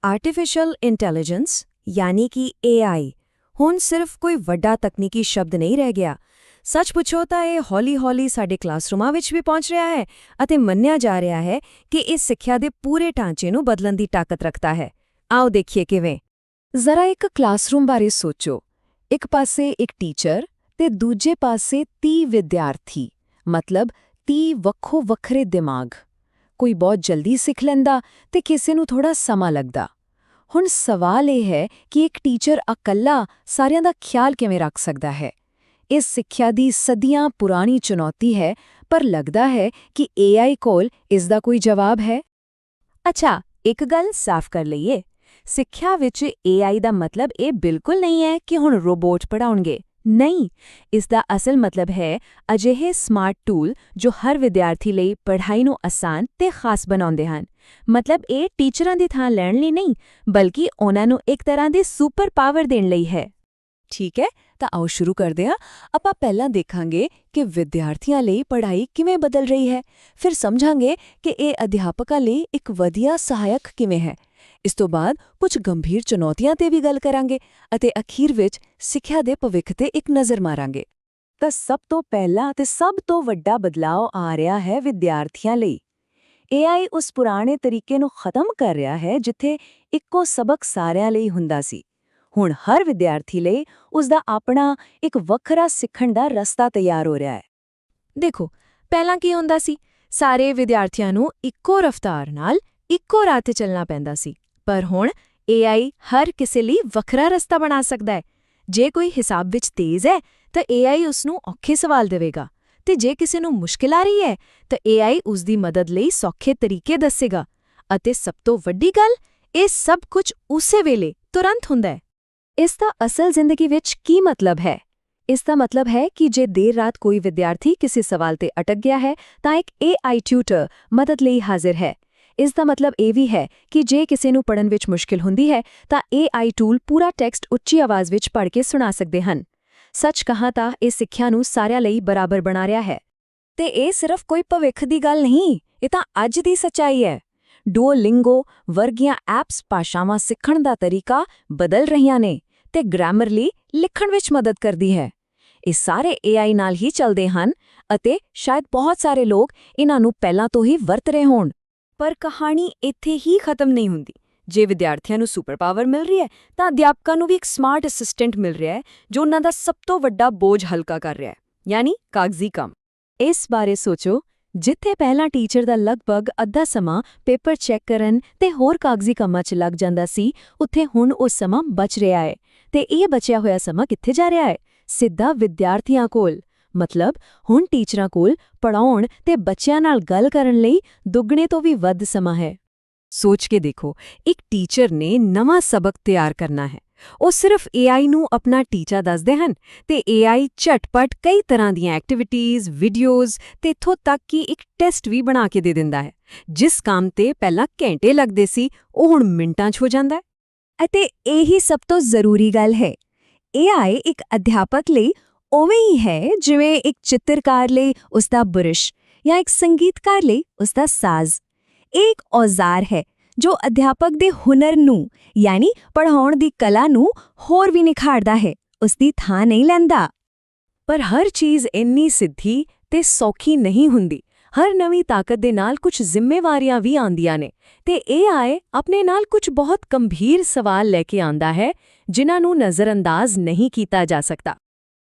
Artificial intelligence ਯਾਨੀ ਕਿ AI ਹੁਣ ਸਿਰਫ ਕੋਈ ਵੱਡਾ ਤਕਨੀਕੀ ਸ਼ਬਦ ਨਹੀਂ ਰਹਿ ਗਿਆ। ਸੱਚ ਪੁੱਛੋ ਤਾਂ ਇਹ ਹੌਲੀ-ਹੌਲੀ ਸਾਡੇ ਕਲਾਸਰੂਮਾਂ ਵਿੱਚ ਵੀ ਪਹੁੰਚ ਰਿਹਾ ਹੈ ਅਤੇ ਮੰਨਿਆ ਜਾ ਰਿਹਾ ਹੈ ਕਿ ਇਹ ਸਿੱਖਿਆ ਦੇ ਪੂਰੇ ਢਾਂਚੇ ਨੂੰ ਬਦਲਣ ਦੀ ਤਾਕਤ ਰੱਖਦਾ ਹੈ। ਆਓ ਦੇਖੀਏ ਕਿਵੇਂ। ਜ਼ਰਾ ਇੱਕ ਕਲਾਸਰੂਮ ਬਾਰੇ ਸੋਚੋ। ਇੱਕ ਪਾਸੇ ਇੱਕ ਟੀਚਰ ਤੇ ਦੂਜੇ ਪਾਸੇ 30 ਵਿਦਿਆਰਥੀ, ਮਤਲਬ 30 ਵੱਖੋ-ਵੱਖਰੇ ਦਿਮਾਗ। ਕੋਈ ਬਹੁਤ ਜਲਦੀ ਸਿੱਖ ਲੈਂਦਾ ਤੇ ਕਿਸੇ ਨੂੰ ਥੋੜਾ ਸਮਾਂ ਲੱਗਦਾ। ਹੁਣ ਸਵਾਲ ਇਹ ਹੈ ਕਿ ਇੱਕ ਟੀਚਰ ਇਕੱਲਾ ਸਾਰਿਆਂ ਦਾ ਖਿਆਲ ਕਿਵੇਂ ਰੱਖ ਸਕਦਾ ਹੈ। ਇਸ ਸਿੱਖਿਆ ਦੀ ਸਦੀਆਂ ਪੁਰਾਣੀ ਚੁਣੌਤੀ ਹੈ, ਪਰ ਲੱਗਦਾ ਹੈ ਕਿ AI ਕੋਲ ਇਸ ਦਾ ਕੋਈ ਜਵਾਬ ਹੈ। ਅੱਛਾ, ਇੱਕ ਗੱਲ ਸਾਫ਼ ਕਰ ਲਈਏ। ਸਿੱਖਿਆ ਵਿੱਚ AI ਦਾ ਮਤਲਬ ਇਹ ਬਿਲਕੁਲ ਨਹੀਂ ਹੈ ਕਿ ਹੁਣ ਰੋਬੋਟ ਪੜ੍ਹਾਉਣਗੇ। ਨਹੀਂ, ਇਸ ਦਾ ਅਸਲ ਮਤਲਬ ਹੈ ਅਜਿਹੇ ਸਮਾਰਟ ਟੂਲ ਜੋ ਹਰ ਵਿਦਿਆਰਥੀ ਲਈ ਪੜ੍ਹਾਈ ਨੂੰ ਆਸਾਨ ਤੇ ਖਾਸ ਬਣਾਉਂਦੇ ਹਨ। ਮਤਲਬ ਇਹ ਟੀਚਰਾਂ ਦੀ ਥਾਂ ਲੈਣ ਲਈ ਨਹੀਂ, ਬਲਕਿ ਉਹਨਾਂ ਨੂੰ ਇੱਕ ਤਰ੍ਹਾਂ ਦੀ ਸੁਪਰ ਪਾਵਰ ਦੇਣ ਲਈ ਹੈ। ਠੀਕ ਹੈ, ਤਾਂ ਆਓ ਸ਼ੁਰੂ ਕਰਦੇ ਹਾਂ। ਆਪਾਂ ਪਹਿਲਾਂ ਦੇਖਾਂਗੇ ਕਿ ਵਿਦਿਆਰਥੀਆਂ ਲਈ ਪੜ੍ਹਾਈ ਕਿਵੇਂ ਬਦਲ ਰਹੀ ਹੈ, ਫਿਰ ਸਮਝਾਂਗੇ ਕਿ ਇਹ ਅਧਿਆਪਕਾਂ ਲਈ ਇੱਕ ਵਧੀਆ ਸਹਾਇਕ ਕਿਵੇਂ ਹੈ। ਇਸ ਤੋਂ ਬਾਅਦ ਕੁਝ ਗੰਭੀਰ ਚੁਣੌਤੀਆਂ ਤੇ ਵੀ ਗੱਲ ਕਰਾਂਗੇ ਅਤੇ ਅਖੀਰ ਵਿੱਚ ਸਿੱਖਿਆ ਦੇ ਭਵਿੱਖ ਤੇ ਇੱਕ ਨਜ਼ਰ ਮਾਰਾਂਗੇ। ਤਾਂ ਸਭ ਤੋਂ ਪਹਿਲਾ ਤੇ ਸਭ ਤੋਂ ਵੱਡਾ ਬਦਲਾਅ ਆ ਰਿਹਾ ਹੈ ਵਿਦਿਆਰਥੀਆਂ ਲਈ। AI ਉਸ ਪੁਰਾਣੇ ਤਰੀਕੇ ਨੂੰ ਖਤਮ ਕਰ ਰਿਹਾ ਹੈ ਜਿੱਥੇ ਇੱਕੋ ਸਬਕ ਸਾਰਿਆਂ ਲਈ ਹੁੰਦਾ ਸੀ। ਹੁਣ ਹਰ ਵਿਦਿਆਰਥੀ ਲਈ ਉਸ ਦਾ ਆਪਣਾ ਇੱਕ ਵੱਖਰਾ ਸਿੱਖਣ ਦਾ ਰਸਤਾ ਤਿਆਰ ਹੋ ਰਿਹਾ ਹੈ। ਦੇਖੋ, ਪਹਿਲਾਂ ਕੀ ਹੁੰਦਾ ਸੀ? ਸਾਰੇ ਵਿਦਿਆਰਥੀਆਂ ਨੂੰ ਇੱਕੋ ਰਫ਼ਤਾਰ ਨਾਲ ਇੱਕੋ ਰਾਹ ਤੇ ਚੱਲਣਾ ਪੈਂਦਾ ਸੀ। ਪਰ ਹੁਣ AI ਹਰ ਕਿਸੇ ਲਈ ਵੱਖਰਾ ਰਸਤਾ ਬਣਾ ਸਕਦਾ ਹੈ। ਜੇ ਕੋਈ ਹਿਸਾਬ ਵਿੱਚ ਤੇਜ਼ ਹੈ ਤਾਂ AI ਉਸ ਨੂੰ ਔਖੇ ਸਵਾਲ ਦੇਵੇਗਾ, ਤੇ ਜੇ ਕਿਸੇ ਨੂੰ ਮੁਸ਼ਕਿਲ ਆ ਰਹੀ ਹੈ ਤਾਂ AI ਉਸ ਦੀ ਮਦਦ ਲਈ ਸੌਖੇ ਤਰੀਕੇ ਦੱਸੇਗਾ। ਅਤੇ ਸਭ ਤੋਂ ਵੱਡੀ ਗੱਲ, ਇਹ ਸਭ ਕੁਝ ਉਸੇ ਵੇਲੇ ਤੁਰੰਤ ਹੁੰਦਾ ਹੈ। ਇਸ ਦਾ ਅਸਲ ਜ਼ਿੰਦਗੀ ਵਿੱਚ ਕੀ ਮਤਲਬ ਹੈ? ਇਸ ਦਾ ਮਤਲਬ ਹੈ ਕਿ ਜੇ ਦੇਰ ਰਾਤ ਕੋਈ ਵਿਦਿਆਰਥੀ ਕਿਸੇ ਸਵਾਲ ਤੇ ਅਟਕ ਗਿਆ ਹੈ ਤਾਂ ਇੱਕ AI ਟਿਊਟਰ ਮਦਦ ਲਈ ਹਾਜ਼ਰ ਹੈ। ਇਸ ਦਾ ਮਤਲਬ ਇਹ ਵੀ ਹੈ ਕਿ ਜੇ ਕਿਸੇ ਨੂੰ ਪੜ੍ਹਨ ਵਿੱਚ ਮੁਸ਼ਕਿਲ ਹੁੰਦੀ ਹੈ ਤਾਂ AI ਟੂਲ ਪੂਰਾ ਟੈਕਸਟ ਉੱਚੀ ਆਵਾਜ਼ ਵਿੱਚ ਪੜ੍ਹ ਕੇ ਸੁਣਾ ਸਕਦੇ ਹਨ। ਸੱਚ ਕਹਾਂ ਤਾਂ ਇਹ ਸਿੱਖਿਆ ਨੂੰ ਸਾਰਿਆਂ ਲਈ ਬਰਾਬਰ ਬਣਾ ਰਿਹਾ ਹੈ। ਤੇ ਇਹ ਸਿਰਫ ਕੋਈ ਭਵਿੱਖ ਦੀ ਗੱਲ ਨਹੀਂ, ਇਹ ਤਾਂ ਅੱਜ ਦੀ ਸੱਚਾਈ ਹੈ। ਡੂਓਲਿੰਗੋ ਵਰਗੀਆਂ ਐਪਸ ਭਾਸ਼ਾਵਾਂ ਸਿੱਖਣ ਦਾ ਤਰੀਕਾ ਬਦਲ ਰਹੀਆਂ ਨੇ ਤੇ ਗ੍ਰਾਮਰਲੀ ਲਿਖਣ ਵਿੱਚ ਮਦਦ ਕਰਦੀ ਹੈ। ਇਹ ਸਾਰੇ AI ਨਾਲ ਹੀ ਚੱਲਦੇ ਹਨ ਅਤੇ ਸ਼ਾਇਦ ਬਹੁਤ ਸਾਰੇ ਲੋਕ ਇਹਨਾਂ ਨੂੰ ਪਹਿਲਾਂ ਤੋਂ ਹੀ ਵਰਤ ਰਹੇ ਹੋਣ। ਪਰ ਕਹਾਣੀ ਇੱਥੇ ਹੀ ਖਤਮ ਨਹੀਂ ਹੁੰਦੀ। ਜੇ ਵਿਦਿਆਰਥੀਆਂ ਨੂੰ ਸੁਪਰ ਪਾਵਰ ਮਿਲ ਰਹੀ ਹੈ ਤਾਂ ਅਧਿਆਪਕਾਂ ਨੂੰ ਵੀ ਇੱਕ ਸਮਾਰਟ ਅਸਿਸਟੈਂਟ ਮਿਲ ਰਿਹਾ ਹੈ ਜੋ ਉਹਨਾਂ ਦਾ ਸਭ ਤੋਂ ਵੱਡਾ ਬੋਝ ਹਲਕਾ ਕਰ ਰਿਹਾ ਹੈ, ਯਾਨੀ ਕਾਗਜ਼ੀ ਕੰਮ। ਇਸ ਬਾਰੇ ਸੋਚੋ, ਜਿੱਥੇ ਪਹਿਲਾਂ ਟੀਚਰ ਦਾ ਲਗਭਗ ਅੱਧਾ ਸਮਾਂ ਪੇਪਰ ਚੈੱਕ ਕਰਨ ਤੇ ਹੋਰ ਕਾਗਜ਼ੀ ਕੰਮਾਂ 'ਚ ਲੱਗ ਜਾਂਦਾ ਸੀ, ਉੱਥੇ ਹੁਣ ਉਹ ਸਮਾਂ ਬਚ ਰਿਹਾ ਹੈ। ਤੇ ਇਹ ਬਚਿਆ ਹੋਇਆ ਸਮਾਂ ਕਿੱਥੇ ਜਾ ਰਿਹਾ ਹੈ? ਸਿੱਧਾ ਵਿਦਿਆਰਥੀਆਂ ਕੋਲ। ਮਤਲਬ ਹੁਣ ਟੀਚਰਾਂ ਕੋਲ ਪੜ੍ਹਾਉਣ ਤੇ ਬੱਚਿਆਂ ਨਾਲ ਗੱਲ ਕਰਨ ਲਈ ਦੁੱਗਣੇ ਤੋਂ ਵੀ ਵੱਧ ਸਮਾਂ ਹੈ। ਸੋਚ ਕੇ ਦੇਖੋ, ਇੱਕ ਟੀਚਰ ਨੇ ਨਵਾਂ ਸਬਕ ਤਿਆਰ ਕਰਨਾ ਹੈ। ਉਹ ਸਿਰਫ AI ਨੂੰ ਆਪਣਾ ਟੀਚਾ ਦੱਸਦੇ ਹਨ ਤੇ AI ਝਟਪਟ ਕਈ ਤਰ੍ਹਾਂ ਦੀਆਂ ਐਕਟੀਵਿਟੀਜ਼, ਵੀਡੀਓਜ਼ ਤੇ ਇੱਥੋਂ ਤੱਕ ਕਿ ਇੱਕ ਟੈਸਟ ਵੀ ਬਣਾ ਕੇ ਦੇ ਦਿੰਦਾ ਹੈ। ਜਿਸ ਕੰਮ ਤੇ ਪਹਿਲਾਂ ਘੰਟੇ ਲੱਗਦੇ ਸੀ, ਉਹ ਹੁਣ ਮਿੰਟਾਂ 'ਚ ਹੋ ਜਾਂਦਾ ਹੈ। ਅਤੇ ਇਹੀ ਸਭ ਤੋਂ ਜ਼ਰੂਰੀ ਗੱਲ ਹੈ। AI ਇੱਕ ਅਧਿਆਪਕ ਲਈ ਉਵੇਂ ਹੀ ਹੈ ਜਿਵੇਂ ਇੱਕ ਚਿੱਤਰਕਾਰ ਲਈ ਉਸ ਦਾ ਬੁਰਸ਼ ਜਾਂ ਇੱਕ ਸੰਗੀਤਕਾਰ ਲਈ ਉਸ ਦਾ ਸਾਜ਼। ਇਹ ਇੱਕ ਔਜ਼ਾਰ ਹੈ ਜੋ ਅਧਿਆਪਕ ਦੇ ਹੁਨਰ ਨੂੰ, ਯਾਨੀ ਪੜ੍ਹਾਉਣ ਦੀ ਕਲਾ ਨੂੰ ਹੋਰ ਵੀ ਨਿਖਾਰਦਾ ਹੈ, ਉਸ ਦੀ ਥਾਂ ਨਹੀਂ ਲੈਂਦਾ। ਪਰ ਹਰ ਚੀਜ਼ ਇੰਨੀ ਸਿੱਧੀ ਤੇ ਸੌਖੀ ਨਹੀਂ ਹੁੰਦੀ। ਹਰ ਨਵੀਂ ਤਾਕਤ ਦੇ ਨਾਲ ਕੁਝ ਜ਼ਿੰਮੇਵਾਰੀਆਂ ਵੀ ਆਉਂਦੀਆਂ ਨੇ ਤੇ AI ਆਪਣੇ ਨਾਲ ਕੁਝ ਬਹੁਤ ਗੰਭੀਰ ਸਵਾਲ ਲੈ ਕੇ ਆਉਂਦਾ ਹੈ ਜਿਨ੍ਹਾਂ ਨੂੰ ਨਜ਼ਰਅੰਦਾਜ਼ ਨਹੀਂ ਕੀਤਾ ਜਾ ਸਕਦਾ।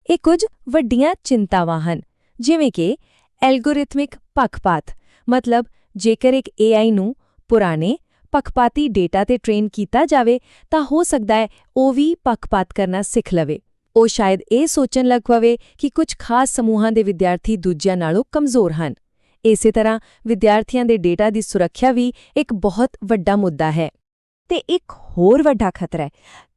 ਇਹ ਕੁਝ ਵੱਡੀਆਂ ਚਿੰਤਾਵਾਂ ਹਨ, ਜਿਵੇਂ ਕਿ ਐਲਗੋਰਿਥਮਿਕ ਪੱਖਪਾਤ। ਮਤਲਬ ਜੇਕਰ ਇੱਕ AI ਨੂੰ ਪੁਰਾਣੇ ਪੱਖਪਾਤੀ ਡੇਟਾ ਤੇ ਟ੍ਰੇਨ ਕੀਤਾ ਜਾਵੇ ਤਾਂ ਹੋ ਸਕਦਾ ਹੈ ਉਹ ਵੀ ਪੱਖਪਾਤ ਕਰਨਾ ਸਿੱਖ ਲਵੇ। ਉਹ ਸ਼ਾਇਦ ਇਹ ਸੋਚਣ ਲੱਗ ਪਵੇ ਕਿ ਕੁਝ ਖਾਸ ਸਮੂਹਾਂ ਦੇ ਵਿਦਿਆਰਥੀ ਦੂਜਿਆਂ ਨਾਲੋਂ ਕਮਜ਼ੋਰ ਹਨ। ਇਸੇ ਤਰ੍ਹਾਂ ਵਿਦਿਆਰਥੀਆਂ ਦੇ ਡੇਟਾ ਦੀ ਸੁਰੱਖਿਆ ਵੀ ਇੱਕ ਬਹੁਤ ਵੱਡਾ ਮੁੱਦਾ ਹੈ। ਤੇ ਇੱਕ ਹੋਰ ਵੱਡਾ ਖਤਰਾ ਹੈ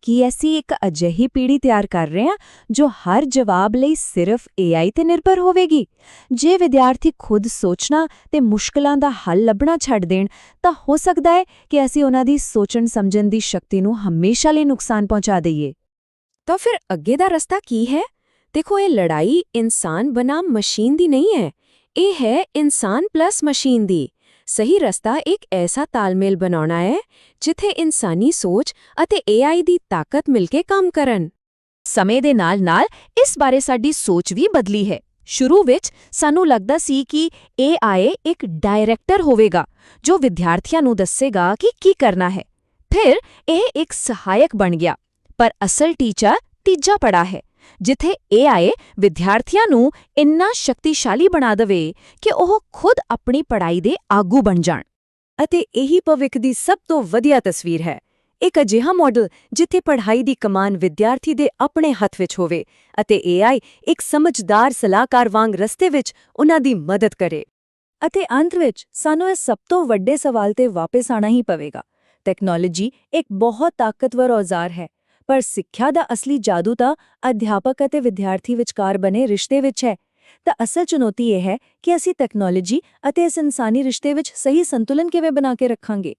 ਕਿ ਅਸੀਂ ਇੱਕ ਅਜਿਹੀ ਪੀੜ੍ਹੀ ਤਿਆਰ ਕਰ ਰਹੇ ਹਾਂ ਜੋ ਹਰ ਜਵਾਬ ਲਈ ਸਿਰਫ AI ਤੇ ਨਿਰਭਰ ਹੋਵੇਗੀ। ਜੇ ਵਿਦਿਆਰਥੀ ਖੁਦ ਸੋਚਣਾ ਤੇ ਮੁਸ਼ਕਲਾਂ ਦਾ ਹੱਲ ਲੱਭਣਾ ਛੱਡ ਦੇਣ ਤਾਂ ਹੋ ਸਕਦਾ ਹੈ ਕਿ ਅਸੀਂ ਉਹਨਾਂ ਦੀ ਸੋਚਣ ਸਮਝਣ ਦੀ ਸ਼ਕਤੀ ਨੂੰ ਹਮੇਸ਼ਾ ਲਈ ਨੁਕਸਾਨ ਪਹੁੰਚਾ ਦਈਏ। ਤਾਂ ਫਿਰ ਅੱਗੇ ਦਾ ਰਸਤਾ ਕੀ ਹੈ? ਦੇਖੋ, ਇਹ ਲੜਾਈ ਇਨਸਾਨ ਬਨਾਮ ਮਸ਼ੀਨ ਦੀ ਨਹੀਂ ਹੈ, ਇਹ ਹੈ ਇਨਸਾਨ ਪਲੱਸ ਮਸ਼ੀਨ ਦੀ। ਸਹੀ ਰਸਤਾ ਇੱਕ ਐਸਾ ਤਾਲਮੇਲ ਬਣਾਉਣਾ ਹੈ ਜਿੱਥੇ ਇਨਸਾਨੀ ਸੋਚ ਅਤੇ AI ਦੀ ਤਾਕਤ ਮਿਲ ਕੇ ਕੰਮ ਕਰਨ। ਸਮੇਂ ਦੇ ਨਾਲ-ਨਾਲ ਇਸ ਬਾਰੇ ਸਾਡੀ ਸੋਚ ਵੀ ਬਦਲੀ ਹੈ। ਸ਼ੁਰੂ ਵਿੱਚ ਸਾਨੂੰ ਲੱਗਦਾ ਸੀ ਕਿ AI ਇੱਕ ਡਾਇਰੈਕਟਰ ਹੋਵੇਗਾ ਜੋ ਵਿਦਿਆਰਥੀਆਂ ਨੂੰ ਦੱਸੇਗਾ ਕਿ ਕੀ ਕਰਨਾ ਹੈ। ਫਿਰ ਇਹ ਇੱਕ ਸਹਾਇਕ ਬਣ ਗਿਆ, ਪਰ ਅਸਲ ਟੀਚਰ ਤੀਜਾ ਪੜਾਅ ਹੈ, ਜਿੱਥੇ AI ਵਿਦਿਆਰਥੀਆਂ ਨੂੰ ਇੰਨਾ ਸ਼ਕਤੀਸ਼ਾਲੀ ਬਣਾ ਦੇਵੇ ਕਿ ਉਹ ਖੁਦ ਆਪਣੀ ਪੜ੍ਹਾਈ ਦੇ ਆਗੂ ਬਣ ਜਾਣ। ਅਤੇ ਇਹੀ ਭਵਿੱਖ ਦੀ ਸਭ ਤੋਂ ਵਧੀਆ ਤਸਵੀਰ ਹੈ, ਇੱਕ ਅਜਿਹਾ ਮਾਡਲ ਜਿੱਥੇ ਪੜ੍ਹਾਈ ਦੀ ਕਮਾਨ ਵਿਦਿਆਰਥੀ ਦੇ ਆਪਣੇ ਹੱਥ ਵਿੱਚ ਹੋਵੇ ਅਤੇ AI ਇੱਕ ਸਮਝਦਾਰ ਸਲਾਹਕਾਰ ਵਾਂਗ ਰਸਤੇ ਵਿੱਚ ਉਨ੍ਹਾਂ ਦੀ ਮਦਦ ਕਰੇ। ਅਤੇ ਅੰਤ ਵਿੱਚ ਸਾਨੂੰ ਇਸ ਸਭ ਤੋਂ ਵੱਡੇ ਸਵਾਲ ਤੇ ਵਾਪਸ ਆਣਾ ਹੀ ਪਵੇਗਾ। ਟੈਕਨੋਲੋਜੀ ਇੱਕ ਬਹੁਤ ਤਾਕਤਵਰ ਔਜ਼ਾਰ ਹੈ, ਪਰ ਸਿੱਖਿਆ ਦਾ ਅਸਲੀ ਜਾਦੂ ਤਾਂ ਅਧਿਆਪਕ ਅਤੇ ਵਿਦਿਆਰਥੀ ਵਿਚਕਾਰ ਬਣੇ ਰਿਸ਼ਤੇ ਵਿੱਚ ਹੈ। ਤਾਂ ਅਸਲ ਚੁਣੌਤੀ ਇਹ ਹੈ ਕਿ ਅਸੀਂ ਟੈਕਨੋਲੋਜੀ ਅਤੇ ਇਸ ਇਨਸਾਨੀ ਰਿਸ਼ਤੇ ਵਿੱਚ ਸਹੀ ਸੰਤੁਲਨ ਕਿਵੇਂ ਬਣਾ ਕੇ ਰੱਖਾਂਗੇ।